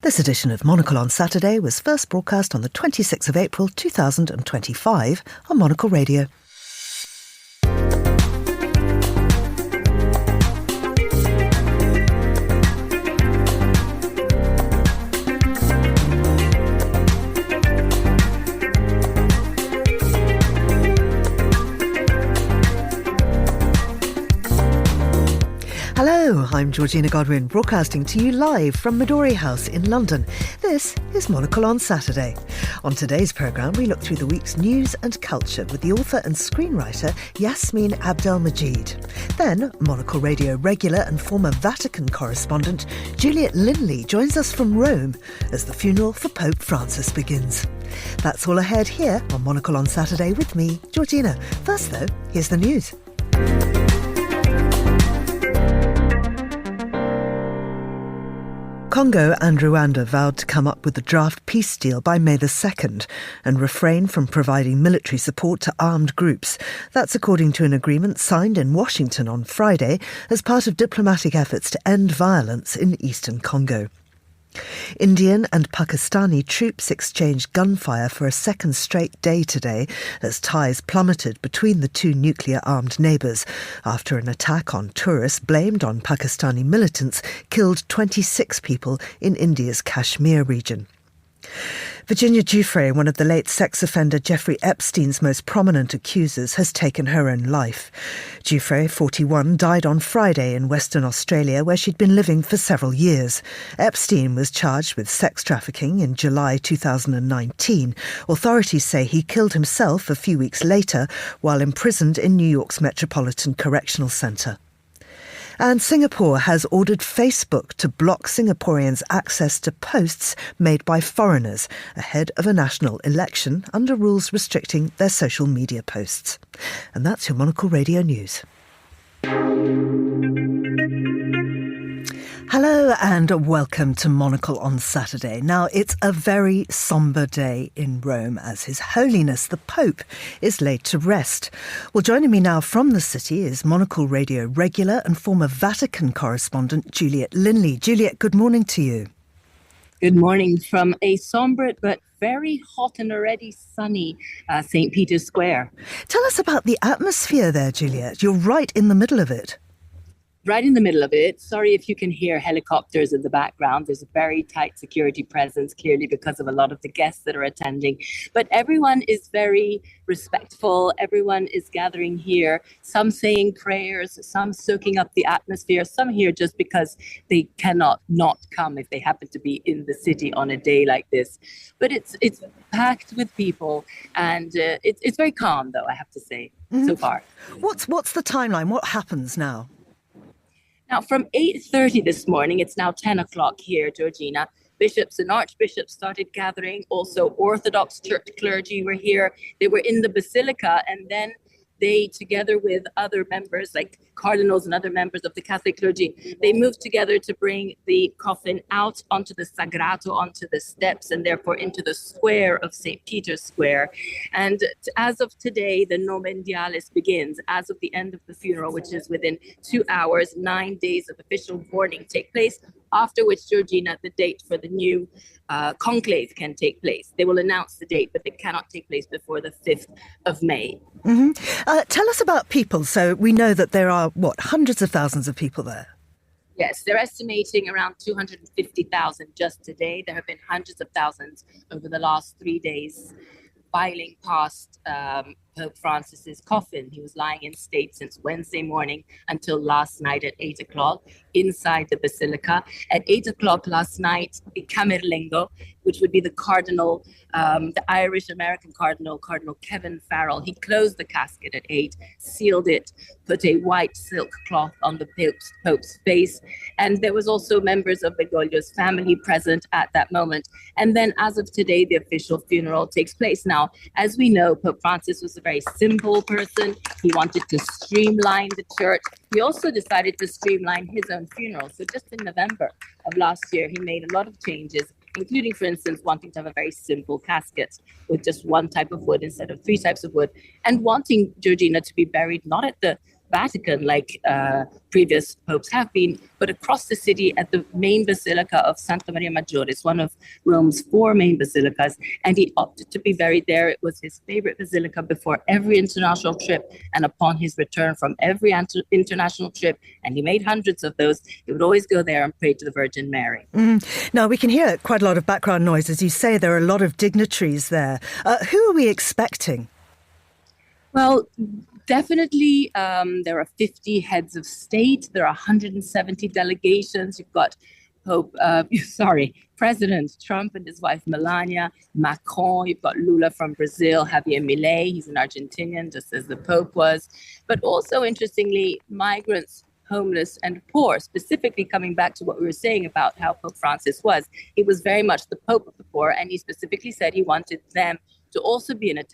This edition of Monocle on Saturday was first broadcast on the 26th of April 2025 on Monocle Radio. Hello, I'm Georgina Godwin, broadcasting to you live from Midori House in London. This is Monocle on Saturday. On today's programme, we look through the week's news and culture with the author and screenwriter Yassmin Abdel-Magied. Then, Monocle Radio regular and former Vatican correspondent Juliet Linley joins us from Rome as the funeral for Pope Francis begins. That's all ahead here on Monocle on Saturday with me, Georgina. First, though, here's the news. Congo and Rwanda vowed to come up with a draft peace deal by May the 2nd and refrain from providing military support to armed groups. That's according to an agreement signed in Washington on Friday as part of diplomatic efforts to end violence in eastern Congo. Indian and Pakistani troops exchanged gunfire for a second straight day today as ties plummeted between the two nuclear-armed neighbours after an attack on tourists blamed on Pakistani militants killed 26 people in India's Kashmir region. Virginia Giuffre, one of the late sex offender Jeffrey Epstein's most prominent accusers, has taken her own life. Giuffre, 41, died on Friday in Western Australia, where she'd been living for several years. Epstein was charged with sex trafficking in July 2019. Authorities say he killed himself a few weeks later while imprisoned in New York's Metropolitan Correctional Centre. And Singapore has ordered Facebook to block Singaporeans' access to posts made by foreigners ahead of a national election under rules restricting their social media posts. And that's your Monocle Radio News. Hello and welcome to Monocle on Saturday. Now, it's a very sombre day in Rome as His Holiness the Pope is laid to rest. Well, joining me now from the city is Monocle Radio regular and former Vatican correspondent Juliet Linley. Juliet, good morning to you. Good morning from a sombre but very hot and already sunny St. Peter's Square. Tell us about the atmosphere there, Juliet. You're right in the middle of it. Right in the middle of it. Sorry if you can hear helicopters in the background. There's a very tight security presence, clearly because of a lot of the guests that are attending. But everyone is very respectful. Everyone is gathering here, some saying prayers, some soaking up the atmosphere, some here just because they cannot not come if they happen to be in the city on a day like this. But it's packed with people, and it's very calm, though, I have to say, so far. What's the timeline? What happens now? Now, from 8:30 this morning, it's now 10 o'clock here, Georgina, bishops and archbishops started gathering. Also, Orthodox Church clergy were here. They were in the basilica, and then they, together with other members like cardinals and other members of the Catholic clergy, they moved together to bring the coffin out onto the Sagrato, onto the steps, and therefore into the square of St. Peter's Square. And as of today, the Nomen Dialis begins. As of the end of the funeral, which is within 2 hours, 9 days of official mourning take place, after which, Georgina, the date for the new conclave can take place. They will announce the date, but it cannot take place before the 5th of May. Tell us about people. So we know that there are, hundreds of thousands of people there? Yes, they're estimating around 250,000 just today. There have been hundreds of thousands over the last 3 days filing past Pope Francis's coffin. He was lying in state since Wednesday morning until last night at 8 o'clock inside the basilica. At 8 o'clock last night, the Camerlengo, which would be the cardinal, the Irish-American cardinal, Cardinal Kevin Farrell, he closed the casket at 8, sealed it, put a white silk cloth on the Pope's face. And there was also members of Bergoglio's family present at that moment. And then as of today, the official funeral takes place. Now, as we know, Pope Francis was a very simple person. He wanted to streamline the church. He also decided to streamline his own funeral. So just in November of last year, he made a lot of changes, including, for instance, wanting to have a very simple casket with just one type of wood instead of 3 types of wood, and wanting Georgina to be buried not at the Vatican, like previous popes have been, but across the city at the main basilica of Santa Maria Maggiore. It's one of Rome's 4 main basilicas, and he opted to be buried there. It was his favorite basilica before every international trip, and upon his return from every international trip, and he made hundreds of those, he would always go there and pray to the Virgin Mary. Now, we can hear quite a lot of background noise. As you say, there are a lot of dignitaries there. Who are we expecting? Well, definitely, there are 50 heads of state. There are 170 delegations. You've got President Trump and his wife Melania, Macron. You've got Lula from Brazil, Javier Milei. He's an Argentinian, just as the Pope was. But also, interestingly, migrants, homeless and poor, specifically coming back to what we were saying about how Pope Francis was. He was very much the Pope of the poor, and he specifically said he wanted them to also be in attendance.